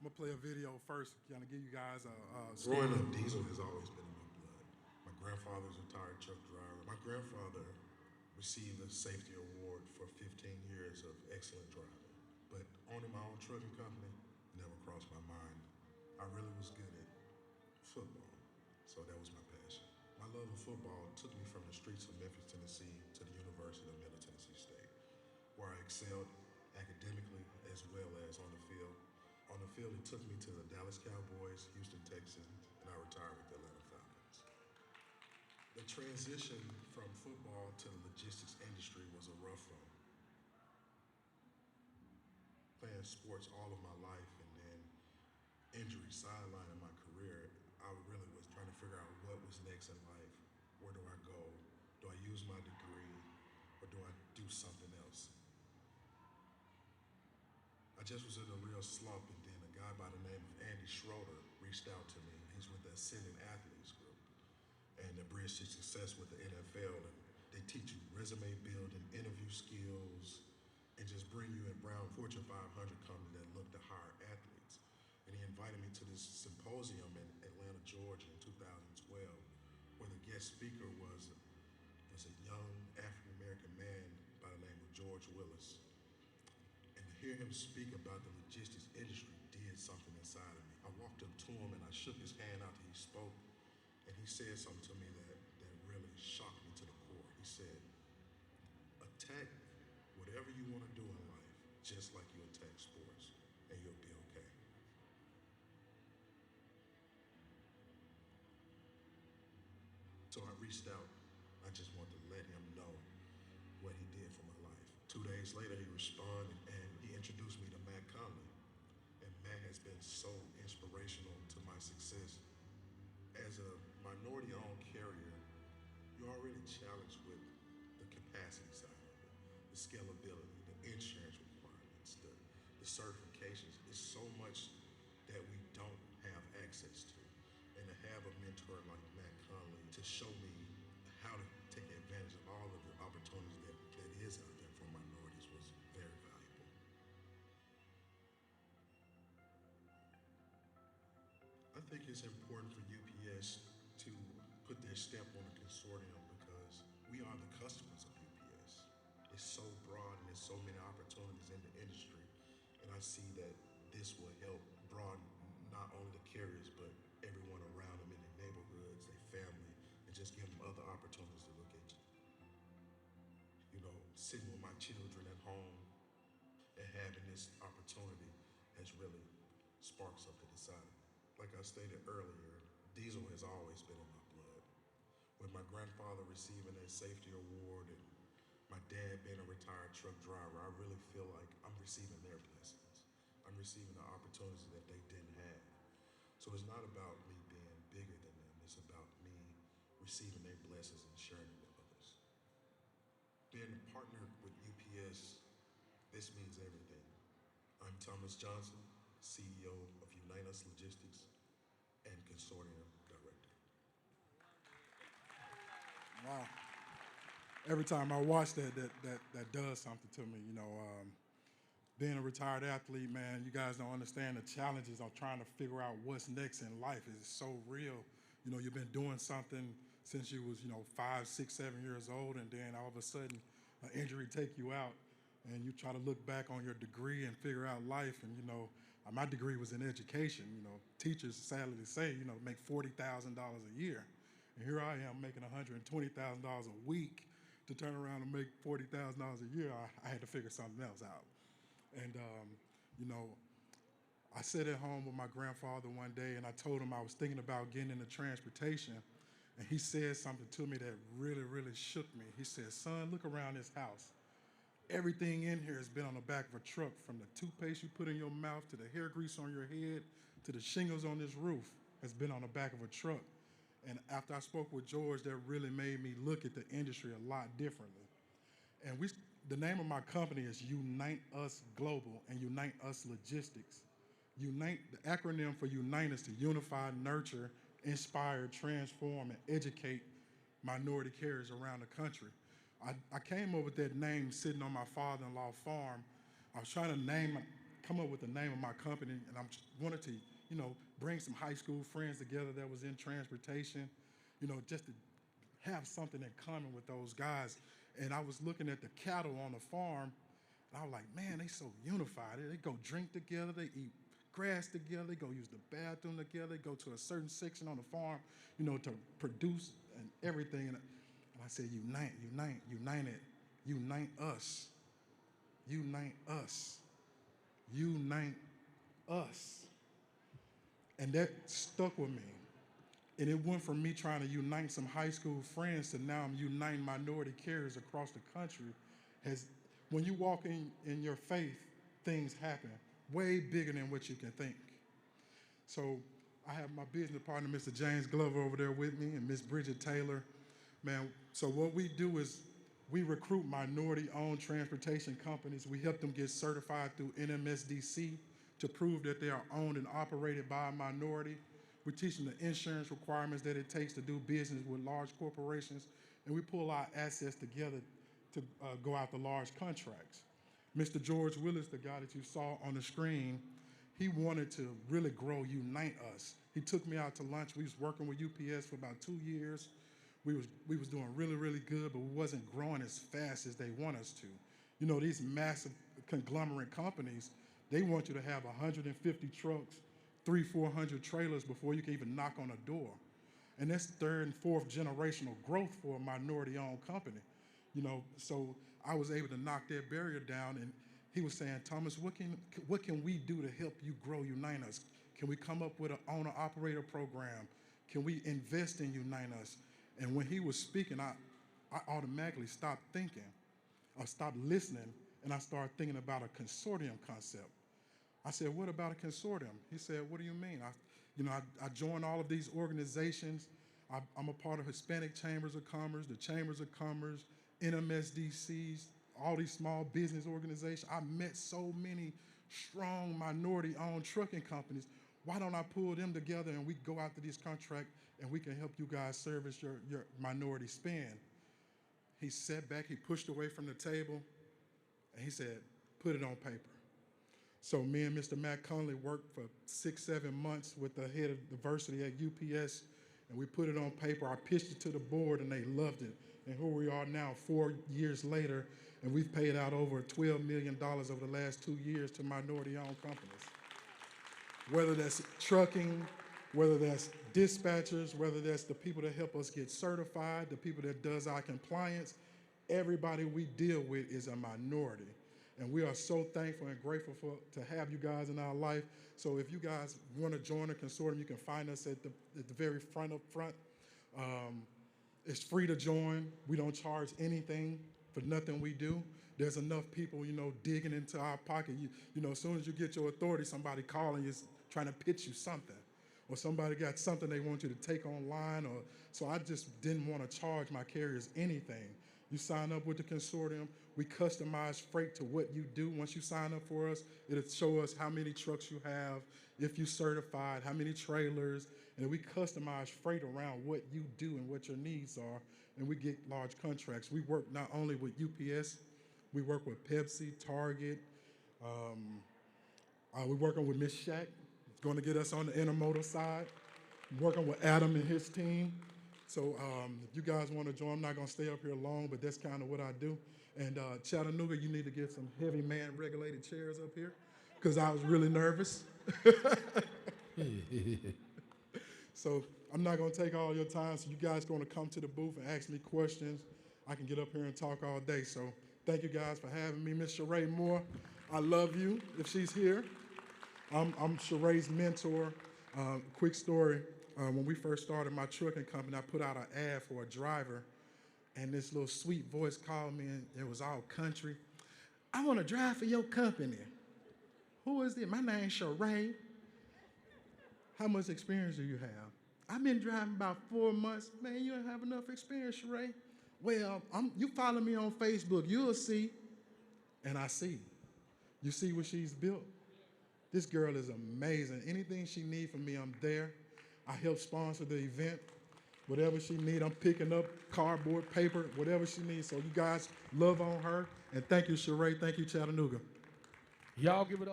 I'm gonna play a video first, kind of give you guys a Growing story. up, diesel has always been in my blood. My grandfather's a retired truck driver. My grandfather received a safety award for 15 years of excellent driving. But owning my own trucking company never crossed my mind. I really was good at football, so that was my passion. My love of football took me from the streets of Memphis, Tennessee to the University of Middle Tennessee State, where I excelled academically as well as on the field. On the field, it took me to the Dallas Cowboys, Houston Texans, and I retired with the Atlanta Falcons. The transition from football to the logistics industry was a rough one. Playing sports all of my life and then injury sidelining my career, I really was trying to figure out what was next in life. Where do I go? Do I use my degree or do I do something else? I just was in a real slump, and then a guy by the name of Andy Schroeder reached out to me. He's with the Ascending Athletes Group and the Bridge to Success with the NFL. And they teach you resume building, interview skills, and just bring you in Brown Fortune 500 company that look to hire athletes. And he invited me to this symposium in Atlanta, Georgia in 2012, where the guest speaker was a young African American man by the name of George Willis. And to hear him speak about the logistics industry did something inside of me. I walked up to him and I shook his hand after he spoke, and he said something to me that really shocked me to the core. He said, attack whatever you want to do in life, just like you attack sports, and you'll be okay. So I reached out. I just wanted to let him know what he did for my life. 2 days later, he responded and he introduced me to Matt Conley. And Matt has been so inspirational to my success. As a minority owned carrier, you're already challenged with the capacity side of it, the scalability, the insurance requirements, the certifications. It's so much that we don't have access to. And to have a mentor like Matt Conley to show me how to take advantage of all of the opportunities that is out there for minorities was very valuable. I think it's important for UPS to put their stamp on the consortium because we are the customers of UPS. It's so broad and there's so many opportunities in the industry, and I see that this will help broaden not only the carriers but everyone around them in their neighborhoods, their family, and just give them other opportunities to look at, sitting with my children at home and having this opportunity has really sparked something inside of me. Like I stated earlier, diesel has always been in my blood. With my grandfather receiving that safety award and my dad being a retired truck driver, I really feel like I'm receiving their blessings. I'm receiving the opportunities that they didn't have. So it's not about me being bigger than them. It's about me receiving their blessings and sharing it with others. Being a partner with UPS, this means everything. I'm Thomas Johnson, CEO of Unite Us Logistics and Consortium Director. Wow. Every time I watch that does something to me. Being a retired athlete, man, you guys don't understand the challenges of trying to figure out what's next in life. It's so real. You've been doing something since you was, 5, 6, 7 years old, and then all of a sudden, an injury take you out, and you try to look back on your degree and figure out life. And my degree was in education. Teachers, sadly to say, make $40,000 a year, and here I am making $120,000 a week. To turn around and make $40,000 a year, I had to figure something else out. And, you know, I sat at home with my grandfather one day and I told him I was thinking about getting into transportation. And he said something to me that really, really shook me. He said, son, look around this house. Everything in here has been on the back of a truck, from the toothpaste you put in your mouth to the hair grease on your head to the shingles on this roof has been on the back of a truck. And after I spoke with George, that really made me look at the industry a lot differently. And the name of my company is Unite Us Global and Unite Us Logistics. Unite, the acronym for Unite is to unify, nurture, inspire, transform, and educate minority carriers around the country. I came up with that name sitting on my father-in-law farm. I was trying to name come up with the name of my company, and I wanted to, bring some high school friends together that was in transportation, just to have something in common with those guys. And I was looking at the cattle on the farm, and I was like, man, they so unified. They go drink together, they eat grass together, they go use the bathroom together, they go to a certain section on the farm, to produce and everything. And I said, unite us, unite us, unite us. And that stuck with me. And it went from me trying to unite some high school friends to now I'm uniting minority carriers across the country. When you walk in your faith, things happen way bigger than what you can think. So I have my business partner, Mr. James Glover, over there with me, and Miss Bridget Taylor. Man, so what we do is we recruit minority-owned transportation companies. We help them get certified through NMSDC to prove that they are owned and operated by a minority. We teach them the insurance requirements that it takes to do business with large corporations, and we pull our assets together to go out to large contracts. Mr. George Willis, the guy that you saw on the screen, he wanted to really grow, unite us. He took me out to lunch. We was working with UPS for about 2 years. We was doing really, really good, but we wasn't growing as fast as they want us to. These massive conglomerate companies, they want you to have 150 trucks, 300-400 trailers before you can even knock on a door. And that's third and fourth generational growth for a minority-owned company. So I was able to knock that barrier down, and he was saying, Thomas, what can we do to help you grow, unite us? Can we come up with an owner-operator program? Can we invest in Unite Us? And when he was speaking, I automatically stopped thinking. I stopped listening, and I started thinking about a consortium concept. I said, what about a consortium? He said, what do you mean? I joined all of these organizations. I'm a part of Hispanic Chambers of Commerce, the Chambers of Commerce, NMSDCs, all these small business organizations. I met so many strong minority-owned trucking companies. Why don't I pull them together and we go out to this contract and we can help you guys service your minority spend? He sat back, he pushed away from the table, and he said, put it on paper. So me and Mr. Matt Conley worked for 6-7 months with the head of diversity at UPS, and we put it on paper. I pitched it to the board, and they loved it. And here we are now, 4 years later, and we've paid out over $12 million over the last 2 years to minority-owned companies. Whether that's trucking, whether that's dispatchers, whether that's the people that help us get certified, the people that does our compliance, everybody we deal with is a minority. And we are so thankful and grateful to have you guys in our life. So if you guys want to join a consortium, you can find us at the very front up front. It's free to join. We don't charge anything for nothing we do. There's enough people, digging into our pocket. As soon as you get your authority, somebody calling you trying to pitch you something. Or somebody got something they want you to take online. So I just didn't want to charge my carriers anything. You sign up with the consortium, we customize freight to what you do. Once you sign up for us, it'll show us how many trucks you have, if you're certified, how many trailers, and we customize freight around what you do and what your needs are, and we get large contracts. We work not only with UPS, we work with Pepsi, Target. We're working with Miss Shack, going to get us on the intermodal side. I'm working with Adam and his team. So if you guys want to join, I'm not going to stay up here long, but that's kind of what I do. And Chattanooga, you need to get some heavy man-regulated chairs up here because I was really nervous. So I'm not going to take all your time. So you guys going to come to the booth and ask me questions. I can get up here and talk all day. So thank you guys for having me. Miss Sheree Moore, I love you if she's here. I'm Sheree's mentor. Quick story. When we first started my trucking company, I put out an ad for a driver, and this little sweet voice called me, and it was all country. I want to drive for your company. Who is this? My name's Sheree. How much experience do you have? I've been driving about 4 months. Man, you don't have enough experience, Sheree. Well, you follow me on Facebook, you'll see. And I see. You see what she's built? This girl is amazing. Anything she needs from me, I'm there. I help sponsor the event. Whatever she needs, I'm picking up cardboard, paper, whatever she needs. So you guys love on her. And thank you, Sheree. Thank you, Chattanooga. Y'all give it up.